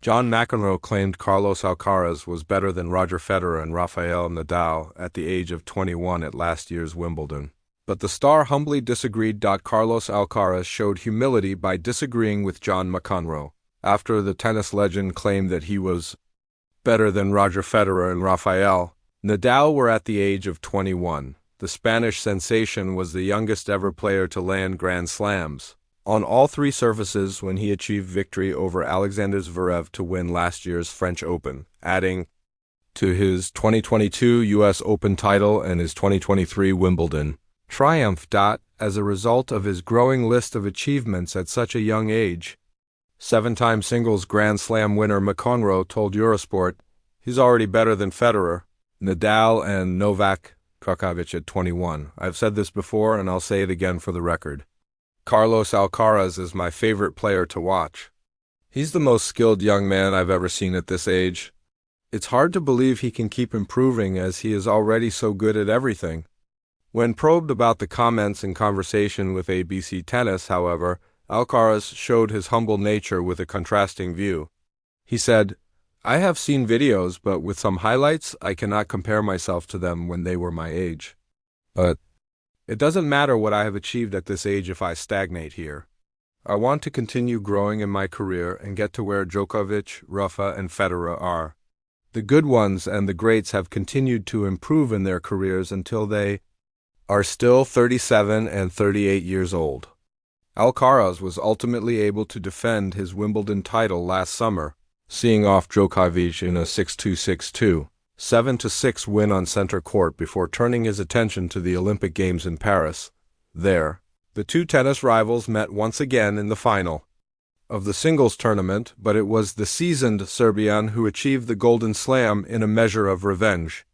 John McEnroe claimed Carlos Alcaraz was better than Roger Federer and Rafael Nadal at the age of 21 at last year's Wimbledon. But the star humbly disagreed. Carlos Alcaraz showed humility by disagreeing with John McEnroe after the tennis legend claimed that he was better than Roger Federer and Rafael Nadal were at the age of 21. The Spanish sensation was the youngest ever player to land Grand Slams on all three surfaces when he achieved victory over Alexander Zverev to win last year's French Open, adding to his 2022 U.S. Open title and his 2023 Wimbledon triumph. As a result of his growing list of achievements at such a young age, seven-time singles Grand Slam winner McEnroe told Eurosport he's already better than Federer, Nadal, and Novak Djokovic at 21. I've said this before and I'll say it again for the record. Carlos Alcaraz is my favorite player to watch. He's the most skilled young man I've ever seen at this age. It's hard to believe he can keep improving as he is already so good at everything. When probed about the comments in conversation with ABC Tennis, however, Alcaraz showed his humble nature with a contrasting view. He said, "I have seen videos, but with some highlights, I cannot compare myself to them when they were my age. But it doesn't matter what I have achieved at this age if I stagnate here. I want to continue growing in my career and get to where Djokovic, Rafa, and Federer are. The good ones and the greats have continued to improve in their careers until they are still 37 and 38 years old." Alcaraz was ultimately able to defend his Wimbledon title last summer, seeing off Djokovic in a 6-2, 6-2, 7-6 win on center court before turning his attention to the Olympic Games in Paris. There, the two tennis rivals met once again in the final of the singles tournament, but it was the seasoned Serbian who achieved the Golden Slam in a measure of revenge.